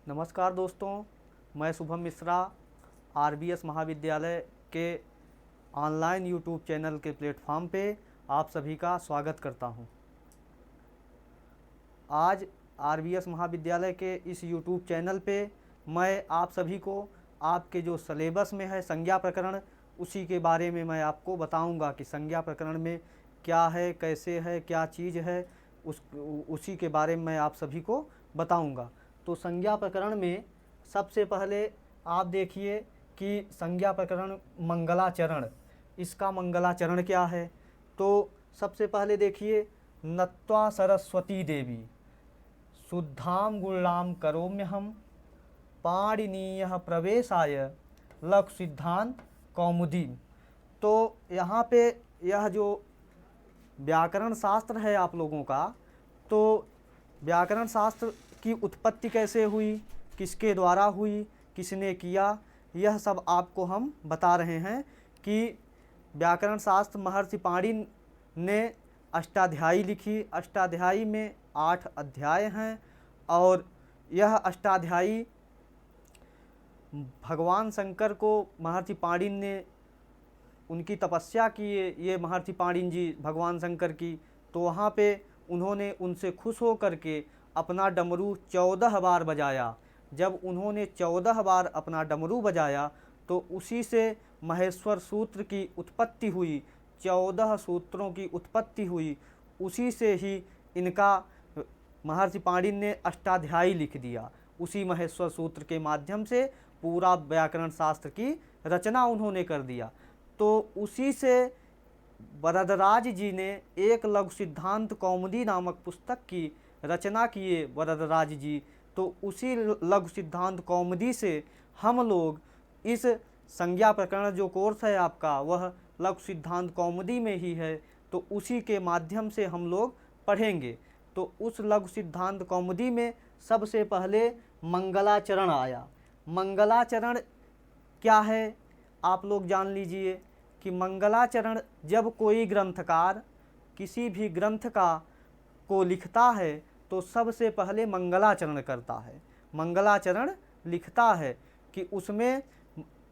नमस्कार दोस्तों, मैं शुभम मिश्रा आरबीएस महाविद्यालय के ऑनलाइन यूट्यूब चैनल के प्लेटफॉर्म पे आप सभी का स्वागत करता हूं। आज आरबीएस महाविद्यालय के इस यूट्यूब चैनल पे मैं आप सभी को आपके जो सिलेबस में है संज्ञा प्रकरण, उसी के बारे में मैं आपको बताऊंगा कि संज्ञा प्रकरण में क्या है, कैसे है, क्या चीज़ है, उसी के बारे में मैं आप सभी को बताऊंगा। तो संज्ञा प्रकरण में सबसे पहले आप देखिए कि संज्ञा प्रकरण मंगलाचरण, इसका मंगलाचरण क्या है। तो सबसे पहले देखिए, नत्वा सरस्वती देवी शुद्धाम गुणाम करोम्यहम पाणिनीयः प्रवेशाय लघु सिद्धांत कौमुदी। तो यहाँ पे यह जो व्याकरण शास्त्र है आप लोगों का, तो व्याकरण शास्त्र की उत्पत्ति कैसे हुई, किसके द्वारा हुई, किसने किया, यह सब आपको हम बता रहे हैं कि व्याकरण शास्त्र महर्षि पाणिनि ने अष्टाध्यायी लिखी। अष्टाध्यायी में 8 अध्याय हैं और यह अष्टाध्यायी भगवान शंकर को महर्षि पाणिनि ने उनकी तपस्या की, ये महर्षि पाणिनि जी भगवान शंकर की, तो वहाँ पे उन्होंने उनसे खुश हो करके अपना डमरू 14 बार बजाया। जब उन्होंने 14 बार अपना डमरू बजाया तो उसी से महेश्वर सूत्र की उत्पत्ति हुई, 14 सूत्रों की उत्पत्ति हुई। उसी से ही इनका महर्षि पाणिनि ने अष्टाध्यायी लिख दिया। उसी महेश्वर सूत्र के माध्यम से पूरा व्याकरण शास्त्र की रचना उन्होंने कर दिया। तो उसी से वरदराज जी ने एक लघु सिद्धांत कौमुदी नामक पुस्तक की रचना किए वरदराज जी। तो उसी लघु सिद्धांत कौमुदी से हम लोग इस संज्ञा प्रकरण जो कोर्स है आपका, वह लघु सिद्धांत कौमुदी में ही है, तो उसी के माध्यम से हम लोग पढ़ेंगे। तो उस लघु सिद्धांत कौमुदी में सबसे पहले मंगलाचरण आया। मंगलाचरण क्या है आप लोग जान लीजिए कि मंगलाचरण जब कोई ग्रंथकार किसी भी ग्रंथ को लिखता है तो सबसे पहले मंगलाचरण करता है। मंगलाचरण लिखता है कि उसमें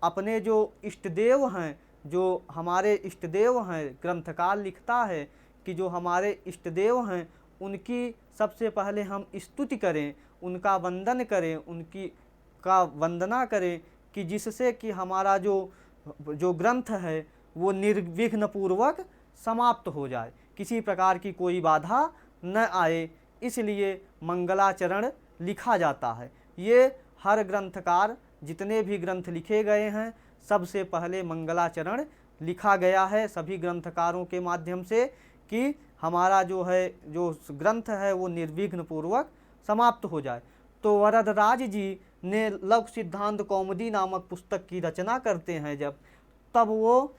अपने जो इष्टदेव हैं, जो हमारे इष्टदेव हैं, ग्रंथकार लिखता है कि जो हमारे इष्टदेव हैं उनकी सबसे पहले हम स्तुति करें, उनका वंदन करें, उनकी का वंदना करें कि जिससे कि हमारा जो ग्रंथ है वो निर्विघ्न पूर्वक समाप्त हो जाए, किसी प्रकार की कोई बाधा न आए, इसलिए मंगलाचरण लिखा जाता है। ये हर ग्रंथकार जितने भी ग्रंथ लिखे गए हैं सबसे पहले मंगलाचरण लिखा गया है सभी ग्रंथकारों के माध्यम से कि हमारा जो ग्रंथ है वो निर्विघ्न पूर्वक समाप्त हो जाए। तो वरदराज जी ने लघु सिद्धांत कौमुदी नामक पुस्तक की रचना करते हैं जब, तब वो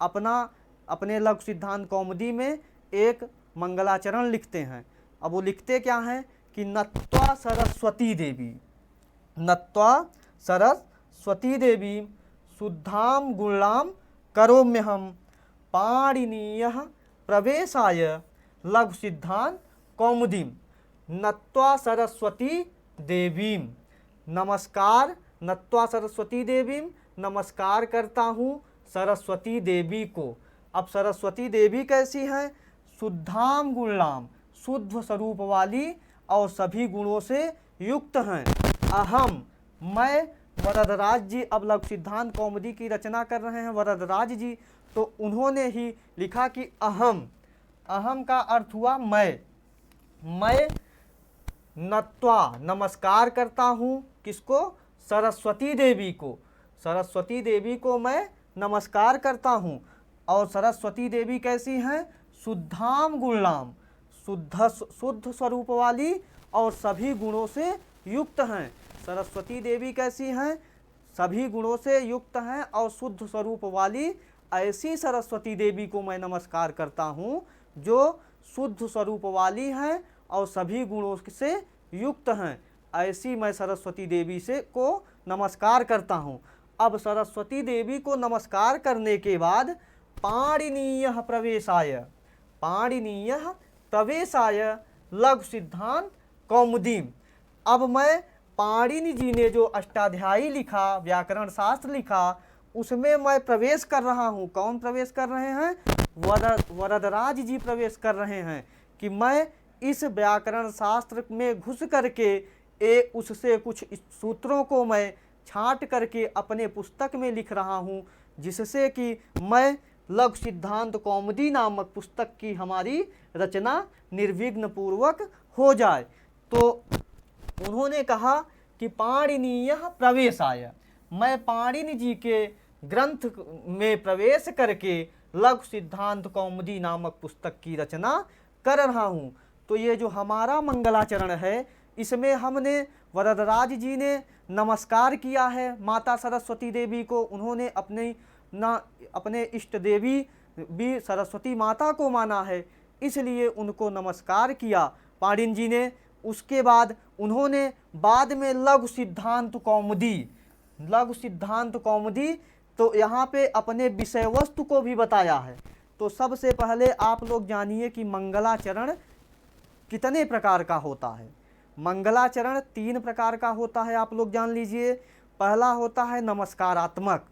अपने लघु सिद्धांत कौमुदी में एक मंगलाचरण लिखते हैं। अब वो लिखते क्या हैं कि नत्वा सरस्वती देवी, नत्वा सरस्वती देवी शुद्धाम गुणाम करोम्यहम पाणिनीयः प्रवेशाय लघु सिद्धांत कौमुदीम। नत्वा सरस्वती देवीम, नमस्कार, नत्वा सरस्वती देवीम, नमस्कार करता हूँ सरस्वती देवी को। अब सरस्वती देवी कैसी हैं? शुद्धाम गुणाम, शुद्ध स्वरूप वाली और सभी गुणों से युक्त हैं। अहम, मैं, वरदराज जी अब लघु सिद्धांत कौमुदी की रचना कर रहे हैं वरदराज जी, तो उन्होंने ही लिखा कि अहम, अहम का अर्थ हुआ मैं नत्वा, नमस्कार करता हूँ, किसको? सरस्वती देवी को। सरस्वती देवी को मैं नमस्कार करता हूँ। और सरस्वती देवी कैसी हैं? शुद्धाम गुणाम, शुद्ध स्वरूप वाली और सभी गुणों से युक्त हैं। सरस्वती देवी कैसी हैं? सभी गुणों से युक्त हैं और शुद्ध स्वरूप वाली। ऐसी सरस्वती देवी को मैं नमस्कार करता हूँ जो शुद्ध स्वरूप वाली हैं और सभी गुणों से युक्त हैं। ऐसी मैं सरस्वती देवी को नमस्कार करता हूँ। अब सरस्वती देवी को नमस्कार करने के बाद पाणिनीयः प्रवेशाय, पाणिनीयः प्रवेशाय लघु सिद्धांत कौमुदीम। अब मैं पाणिनि जी ने जो अष्टाध्यायी लिखा, व्याकरण शास्त्र लिखा, उसमें मैं प्रवेश कर रहा हूँ। कौन प्रवेश कर रहे हैं? वरदराज जी प्रवेश कर रहे हैं कि मैं इस व्याकरण शास्त्र में घुस करके उससे कुछ सूत्रों को मैं छांट करके अपने पुस्तक में लिख रहा हूँ, जिससे कि मैं लघु सिद्धांत कौमुदी नामक पुस्तक की हमारी रचना निर्विघ्न पूर्वक हो जाए। तो उन्होंने कहा कि पाणिनीय प्रवेशाय, मैं पाणिनि जी के ग्रंथ में प्रवेश करके लघु सिद्धांत कौमुदी नामक पुस्तक की रचना कर रहा हूँ। तो ये जो हमारा मंगलाचरण है, इसमें हमने वरदराज जी ने नमस्कार किया है माता सरस्वती देवी को। उन्होंने अपने इष्ट देवी भी सरस्वती माता को माना है, इसलिए उनको नमस्कार किया पाणिनि जी ने। उसके बाद उन्होंने बाद में लघु सिद्धांत कौमुदी तो यहाँ पे अपने विषय वस्तु को भी बताया है। तो सबसे पहले आप लोग जानिए कि मंगलाचरण कितने प्रकार का होता है। मंगलाचरण 3 प्रकार का होता है, आप लोग जान लीजिए। पहला होता है नमस्कारात्मक,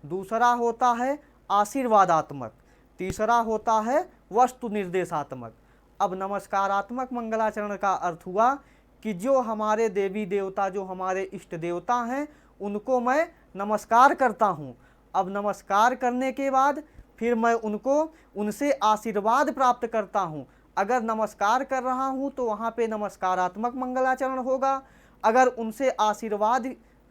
दूसरा होता है आशीर्वादात्मक, तीसरा होता है वस्तु निर्देशात्मक। अब नमस्कारात्मक मंगलाचरण का अर्थ हुआ कि जो हमारे देवी देवता, जो हमारे इष्ट देवता हैं, उनको मैं नमस्कार करता हूँ। अब नमस्कार करने के बाद फिर मैं उनसे आशीर्वाद प्राप्त करता हूँ। अगर नमस्कार कर रहा हूँ तो वहाँ पे नमस्कारात्मक मंगलाचरण होगा। अगर उनसे आशीर्वाद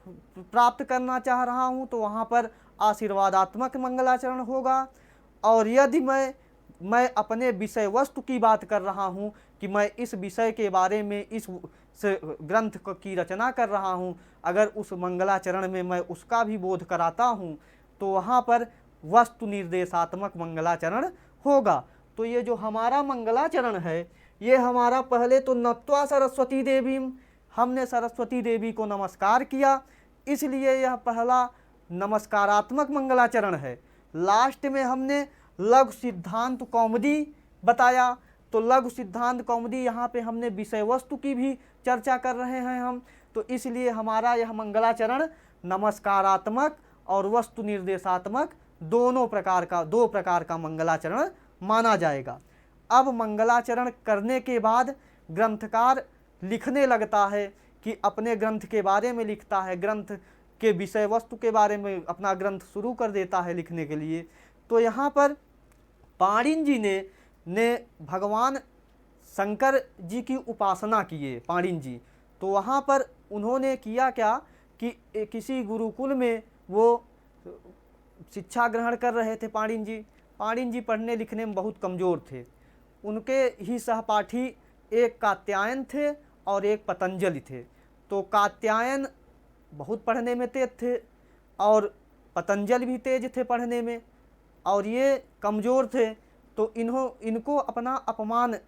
प्राप्त करना चाह रहा हूँ तो वहाँ पर आशीर्वादात्मक मंगलाचरण होगा। और यदि मैं अपने विषय वस्तु की बात कर रहा हूँ कि मैं इस विषय के बारे में इस ग्रंथ की रचना कर रहा हूँ, अगर उस मंगलाचरण में मैं उसका भी बोध कराता हूँ तो वहाँ पर वस्तु निर्देशात्मक मंगलाचरण होगा। तो ये जो हमारा मंगलाचरण है, ये हमारा पहले तो नत्वा सरस्वती देवी, हमने सरस्वती देवी को नमस्कार किया, इसलिए यह पहला नमस्कारात्मक मंगलाचरण है। लास्ट में हमने लघु सिद्धांत कौमुदी बताया। तो लघु सिद्धांत कौमुदी यहाँ पे हमने विषय वस्तु की भी चर्चा कर रहे हैं हम, तो इसलिए हमारा यह मंगलाचरण नमस्कारात्मक और वस्तु निर्देशात्मक दो प्रकार का मंगलाचरण माना जाएगा। अब मंगलाचरण करने के बाद ग्रंथकार लिखने लगता है कि अपने ग्रंथ के बारे में लिखता है, ग्रंथ के विषय वस्तु के बारे में अपना ग्रंथ शुरू कर देता है लिखने के लिए। तो यहाँ पर पाणिनि जी ने भगवान शंकर जी की उपासना किए पाणिनि जी। तो वहाँ पर उन्होंने किया क्या कि किसी गुरुकुल में वो शिक्षा ग्रहण कर रहे थे पाणिनि जी पढ़ने लिखने में बहुत कमज़ोर थे। उनके ही सहपाठी एक कात्यायन थे और एक पतंजलि थे। तो कात्यायन बहुत पढ़ने में तेज थे और पतंजलि भी तेज थे पढ़ने में, और ये कमज़ोर थे। तो इनको अपना अपमान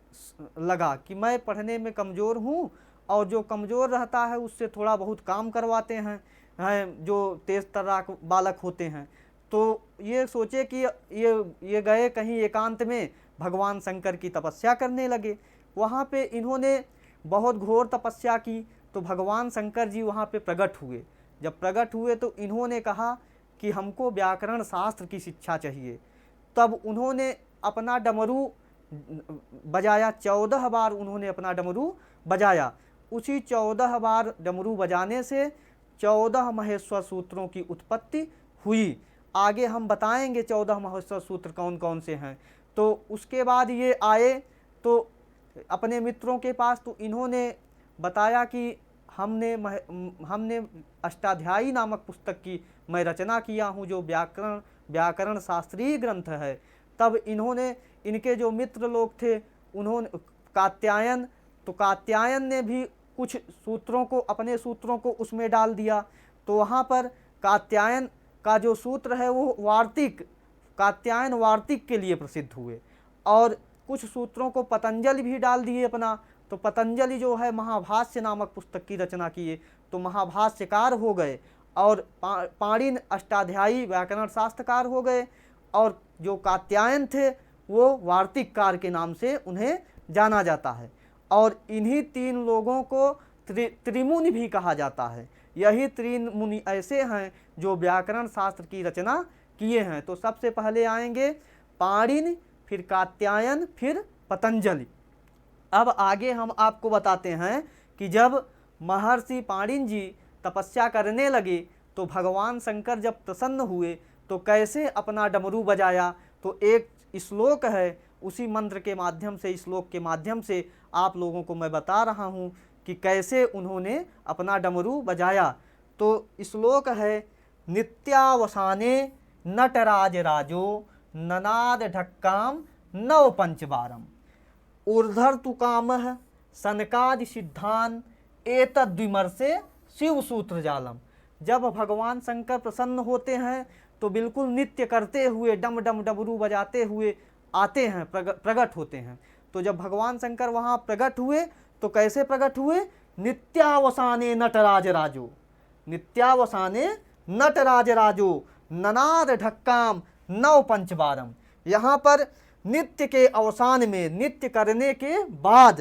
लगा कि मैं पढ़ने में कमज़ोर हूँ और जो कमज़ोर रहता है उससे थोड़ा बहुत काम करवाते हैं जो तेज़ तर्राक बालक होते हैं। तो ये सोचे कि ये गए कहीं एकांत में भगवान शंकर की तपस्या करने लगे। वहाँ पे इन्होंने बहुत घोर तपस्या की। तो भगवान शंकर जी वहाँ पे प्रकट हुए। जब प्रकट हुए तो इन्होंने कहा कि हमको व्याकरण शास्त्र की शिक्षा चाहिए। तब उन्होंने अपना डमरू बजाया, 14 बार उन्होंने अपना डमरू बजाया। उसी 14 बार डमरू बजाने से 14 महेश्वर सूत्रों की उत्पत्ति हुई। आगे हम बताएंगे 14 महेश्वर सूत्र कौन कौन से हैं। तो उसके बाद ये आए तो अपने मित्रों के पास, तो इन्होंने बताया कि हमने अष्टाध्यायी नामक पुस्तक की मैं रचना किया हूँ, जो व्याकरण शास्त्रीय ग्रंथ है। तब इनके जो मित्र लोग थे उन्होंने कात्यायन ने भी कुछ अपने सूत्रों को उसमें डाल दिया। तो वहाँ पर कात्यायन का जो सूत्र है वो कात्यायन वार्तिक के लिए प्रसिद्ध हुए, और कुछ सूत्रों को पतंजलि भी डाल दिए अपना। तो पतंजलि जो है महाभाष्य नामक पुस्तक की रचना किए, तो महाभाष्यकार हो गए, और पाणिनि अष्टाध्यायी व्याकरण शास्त्रकार हो गए, और जो कात्यायन थे वो वार्तिककार के नाम से उन्हें जाना जाता है। और इन्हीं 3 लोगों को त्रिमुनि भी कहा जाता है। यही तीन मुनि ऐसे हैं जो व्याकरण शास्त्र की रचना किए हैं। तो सबसे पहले आएंगे पाणिनि, फिर कात्यायन, फिर पतंजलि। अब आगे हम आपको बताते हैं कि जब महर्षि पाणिनि जी तपस्या करने लगे तो भगवान शंकर जब प्रसन्न हुए तो कैसे अपना डमरू बजाया। तो एक श्लोक है, उसी मंत्र के माध्यम से, श्लोक के माध्यम से आप लोगों को मैं बता रहा हूँ कि कैसे उन्होंने अपना डमरू बजाया। तो श्लोक है, नित्यावसाने नटराज राजो ननाद ढक्काम नव पंचबारम ऊर्धर्तु कामः सनकादि सिद्धान एतद्विमर्शे शिव सूत्र जालम। जब भगवान शंकर प्रसन्न होते हैं तो बिल्कुल नित्य करते हुए डम डम डमरू बजाते हुए आते हैं, प्रकट होते हैं। तो जब भगवान शंकर वहाँ प्रकट हुए तो कैसे प्रकट हुए? नित्यावसाने नटराज राजो, नित्यावसाने नटराज राजो ननाद ढक्काम नव पंचबारम। यहाँ पर नित्य के अवसान में, नित्य करने के बाद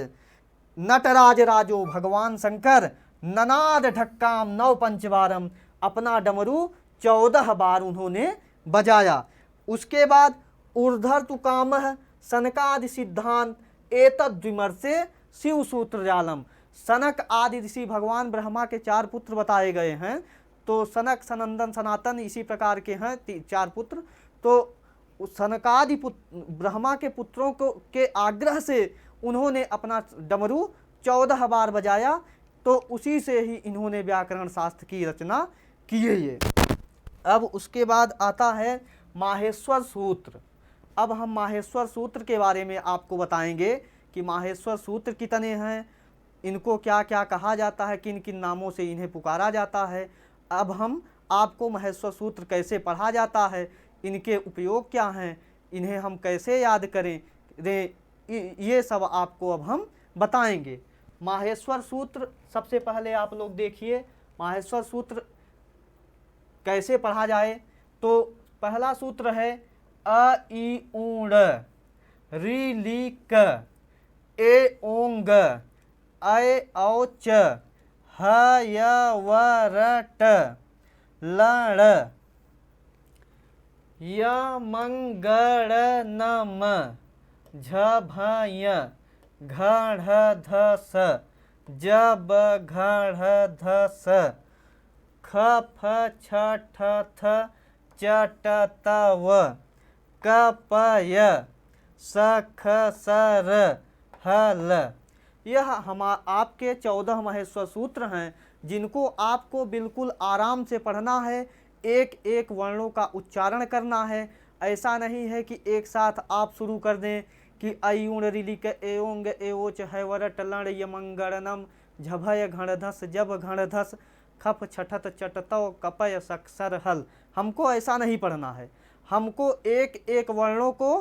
नटराज राजो भगवान शंकर ननाद ढक्काम नव पंचबारम अपना डमरू 14 बार उन्होंने बजाया। उसके बाद ऊर्धर्तु कामः सनकादि सिद्धांत एतद्विमर्शे शिव सूत्र जालम। सनक आदि ऋषि भगवान ब्रह्मा के 4 पुत्र बताए गए हैं। तो सनक, सनंदन, सनातन इसी प्रकार के हैं 4 पुत्र। तो सनकादि ब्रह्मा के पुत्रों को के आग्रह से उन्होंने अपना डमरू 14 बार बजाया। तो उसी से ही इन्होंने व्याकरण शास्त्र की रचना की है ये। अब उसके बाद आता है माहेश्वर सूत्र। अब हम माहेश्वर सूत्र के बारे में आपको बताएंगे कि माहेश्वर सूत्र कितने हैं, इनको क्या क्या कहा जाता है, किन किन नामों से इन्हें पुकारा जाता है। अब हम आपको माहेश्वर सूत्र कैसे पढ़ा जाता है, इनके उपयोग क्या हैं, इन्हें हम कैसे याद करें, ये सब आपको अब हम बताएंगे। माहेश्वर सूत्र सबसे पहले आप लोग देखिए माहेश्वर सूत्र कैसे पढ़ा जाए। तो पहला सूत्र है अ ई ऊण री ली क ए ओंग ऐ औ च ह य व र ट लण य मंगल नम झ भ य घ ढ ध स ज ब घ ढ ध स ख फ छ ठ थ च ट त व क प य स ख स र ह ल। यह हम आपके 14 माहेश्वर सूत्र हैं जिनको आपको बिल्कुल आराम से पढ़ना है, एक एक वर्णों का उच्चारण करना है। ऐसा नहीं है कि एक साथ आप शुरू कर दें कि अयुण रिलिक एओंग एओच है वर टलण यमंगणनम झभय घणधस जब घणधस खप छठत चटतव कपय सक्षर हल। हमको ऐसा नहीं पढ़ना है, हमको एक एक वर्णों को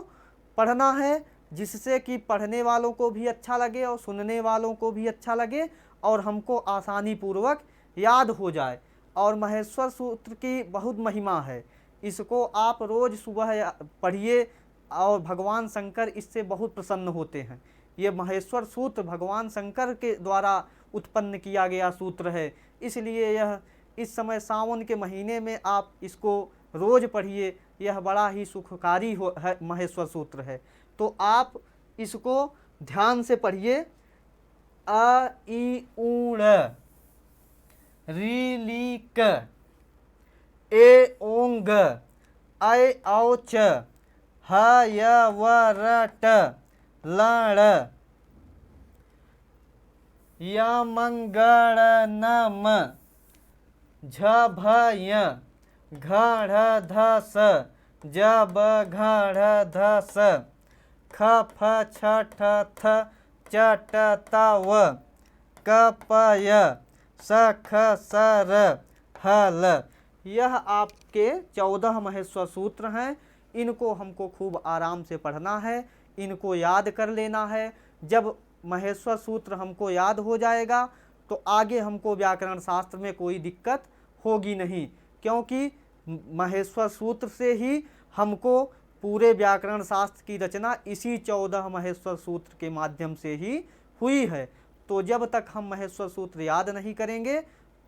पढ़ना है जिससे कि पढ़ने वालों को भी अच्छा लगे और सुनने वालों को भी अच्छा लगे और हमको आसानी पूर्वक याद हो जाए। और माहेश्वर सूत्र की बहुत महिमा है, इसको आप रोज़ सुबह पढ़िए और भगवान शंकर इससे बहुत प्रसन्न होते हैं। ये माहेश्वर सूत्र भगवान शंकर के द्वारा उत्पन्न किया गया सूत्र है, इसलिए यह इस समय सावन के महीने में आप इसको रोज़ पढ़िए, यह बड़ा ही सुखकारी है माहेश्वर सूत्र है। तो आप इसको ध्यान से पढ़िए। अ ई ऊण री ली क ए ओंग ऐ औ च ह य व र ट लण य मंगल नम झ भ य घ ढ ध स ज ब घ ढ ध स ख फ छ ठ थ च ट त व क प य स ख स र ह ल। यह आपके 14 माहेश्वर सूत्र हैं, इनको हमको खूब आराम से पढ़ना है, इनको याद कर लेना है। जब माहेश्वर सूत्र हमको याद हो जाएगा तो आगे हमको व्याकरण शास्त्र में कोई दिक्कत होगी नहीं, क्योंकि माहेश्वर सूत्र से ही हमको पूरे व्याकरण शास्त्र की रचना इसी 14 माहेश्वर सूत्र के माध्यम से ही हुई है। तो जब तक हम महेश्वर सूत्र याद नहीं करेंगे,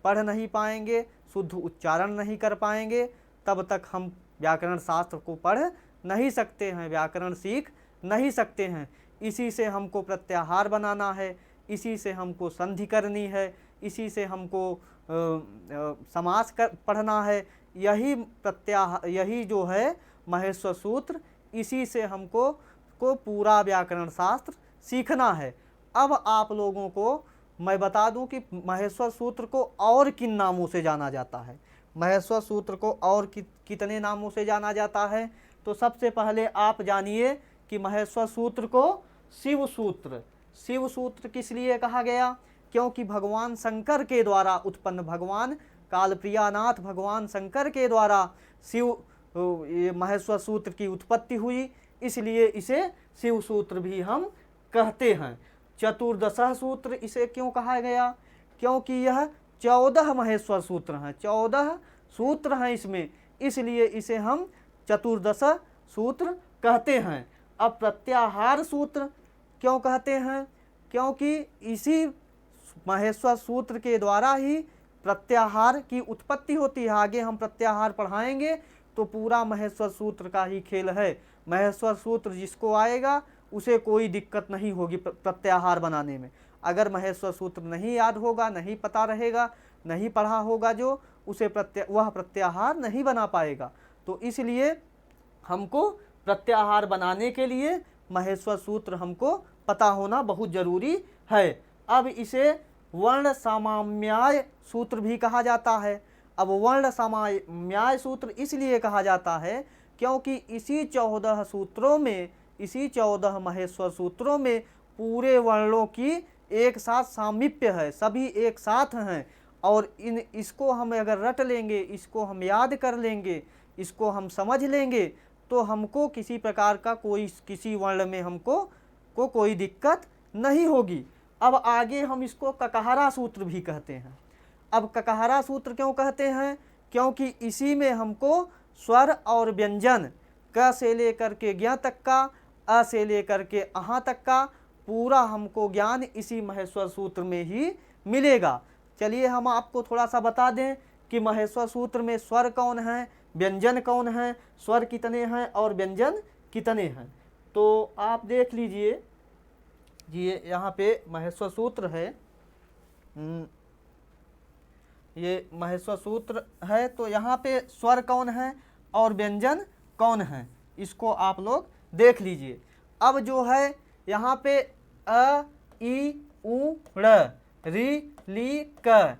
पढ़ नहीं पाएंगे, शुद्ध उच्चारण नहीं कर पाएंगे, तब तक हम व्याकरण शास्त्र को पढ़ नहीं सकते हैं, व्याकरण सीख नहीं सकते हैं। इसी से हमको प्रत्याहार बनाना है, इसी से हमको संधि करनी है, इसी से हमको समास पढ़ना है। यही जो है महेश्वर सूत्र, इसी से हमको पूरा व्याकरण शास्त्र सीखना है। अब आप लोगों को मैं बता दूं कि महेश्वर सूत्र को और किन नामों से जाना जाता है। महेश्वर सूत्र को और कितने नामों से जाना जाता है? तो सबसे पहले आप जानिए कि महेश्वर सूत्र को शिव सूत्र, शिव सूत्र किस लिए कहा गया? क्योंकि भगवान शंकर के द्वारा उत्पन्न, भगवान कालप्रियानाथ भगवान शंकर के द्वारा महेश्वर सूत्र की उत्पत्ति हुई, इसलिए इसे शिव सूत्र भी हम कहते हैं। चतुर्दश सूत्र इसे क्यों कहा गया? क्योंकि यह 14 महेश्वर सूत्र हैं, 14 सूत्र हैं इसमें, इसलिए इसे हम चतुर्दश सूत्र कहते हैं। अब प्रत्याहार सूत्र क्यों कहते हैं? क्योंकि इसी महेश्वर सूत्र के द्वारा ही प्रत्याहार की उत्पत्ति होती है। आगे हम प्रत्याहार पढ़ाएंगे तो पूरा महेश्वर सूत्र का ही खेल है। महेश्वर सूत्र जिसको आएगा उसे कोई दिक्कत नहीं होगी प्रत्याहार बनाने में। अगर महेश्वर सूत्र नहीं याद होगा, नहीं पता रहेगा, नहीं पढ़ा होगा जो, उसे वह प्रत्याहार नहीं बना पाएगा। तो इसलिए हमको प्रत्याहार बनाने के लिए महेश्वर सूत्र हमको पता होना बहुत ज़रूरी है। अब इसे वर्ण सामाम्याय सूत्र भी कहा जाता है। अब वर्ण सामाम्याय सूत्र इसलिए कहा जाता है क्योंकि इसी 14 सूत्रों में, इसी 14 महेश्वर सूत्रों में पूरे वर्णों की एक साथ सामीप्य है, सभी एक साथ हैं। और इसको हम अगर रट लेंगे, इसको हम याद कर लेंगे, इसको हम समझ लेंगे, तो हमको किसी प्रकार का किसी वर्ण में हमको कोई दिक्कत नहीं होगी। अब आगे हम इसको ककहरा सूत्र भी कहते हैं। अब ककहरा सूत्र क्यों कहते हैं? क्योंकि इसी में हमको स्वर और व्यंजन, क से लेकर के ज्ञ तक का, अ से लेकर के अहाँ तक का पूरा हमको ज्ञान इसी महेश्वर सूत्र में ही मिलेगा। चलिए हम आपको थोड़ा सा बता दें कि महेश्वर सूत्र में स्वर कौन है, व्यंजन कौन है, स्वर कितने हैं और व्यंजन कितने हैं। तो आप देख लीजिए, ये यहाँ पे महेश्वर सूत्र है, ये महेश्वर सूत्र है। तो यहाँ पे स्वर कौन है और व्यंजन कौन है, इसको आप लोग देख लीजिए। अब जो है यहाँ पे अ, ई, उ, ऋ, री, ली, क,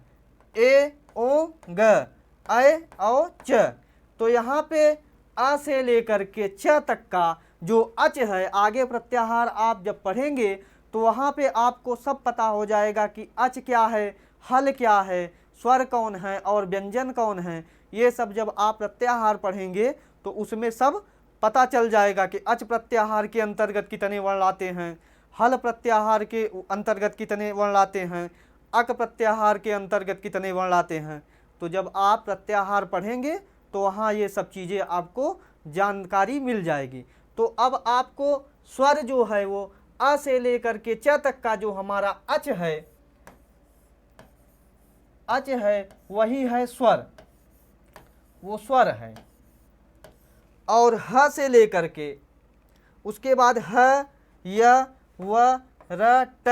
ए, ओ, ग, ऐ, औ, च। तो यहाँ पे अ से लेकर के च तक का जो अच है, आगे प्रत्याहार आप जब पढ़ेंगे तो वहाँ पे आपको सब पता हो जाएगा कि अच क्या है, हल क्या है, स्वर कौन है और व्यंजन कौन है। ये सब जब आप प्रत्याहार पढ़ेंगे तो उसमें सब पता चल जाएगा कि अच प्रत्याहार के अंतर्गत कितने वर्ण आते हैं, हल प्रत्याहार के अंतर्गत कितने वर्ण आते हैं, अक प्रत्याहार के अंतर्गत कितने वर्ण आते हैं। तो जब आप प्रत्याहार पढ़ेंगे तो वहाँ ये सब चीज़ें आपको जानकारी मिल जाएगी। तो अब आपको स्वर जो है वो अ से लेकर के च तक का जो हमारा अच है, अच है वही है स्वर, वो स्वर है। और ह से लेकर के उसके बाद ह, य, व, र, ट,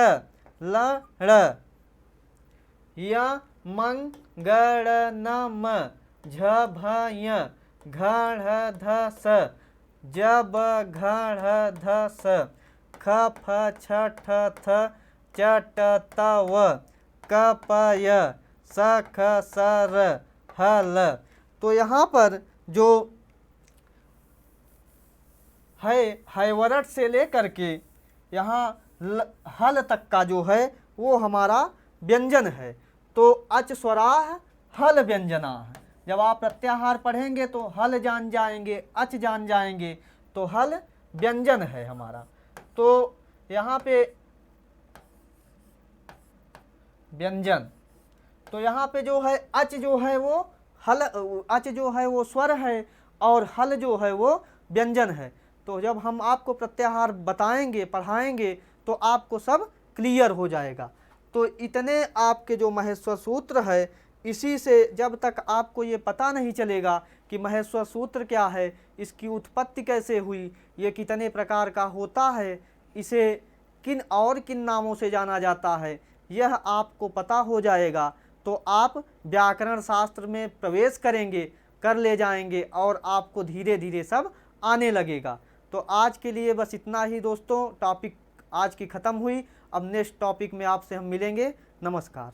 ल, ड़, य, मंग, ग, ड़, न, म, झ, भ, य, घ, ढ, ध, स, ज, ब, घ, ढ, ध, स, ख, फ, छ, ठ, थ, च, ट, त, व, क, प, य, स, ख, स, र, ह, ल। तो यहाँ पर जो हैवरट से लेकर के यहाँ हल तक का जो है वो हमारा व्यंजन है। तो अच स्वराह हल व्यंजनाः। जब आप प्रत्याहार पढ़ेंगे तो हल जान जाएंगे, अच जान जाएंगे, तो हल व्यंजन है हमारा। तो यहाँ पे व्यंजन, तो यहाँ पे जो है अच जो है वो हल, अच जो है वो स्वर है और हल जो है वो व्यंजन है। तो जब हम आपको प्रत्याहार बताएंगे, पढ़ाएंगे, तो आपको सब क्लियर हो जाएगा। तो इतने आपके जो महेश्वर सूत्र है, इसी से जब तक आपको ये पता नहीं चलेगा कि महेश्वर सूत्र क्या है, इसकी उत्पत्ति कैसे हुई, ये कितने प्रकार का होता है, इसे किन और किन नामों से जाना जाता है, यह आपको पता हो जाएगा तो आप व्याकरण शास्त्र में प्रवेश करेंगे, कर ले जाएंगे और आपको धीरे धीरे सब आने लगेगा। तो आज के लिए बस इतना ही दोस्तों, टॉपिक आज की ख़त्म हुई। अब नेक्स्ट टॉपिक में आपसे हम मिलेंगे। नमस्कार।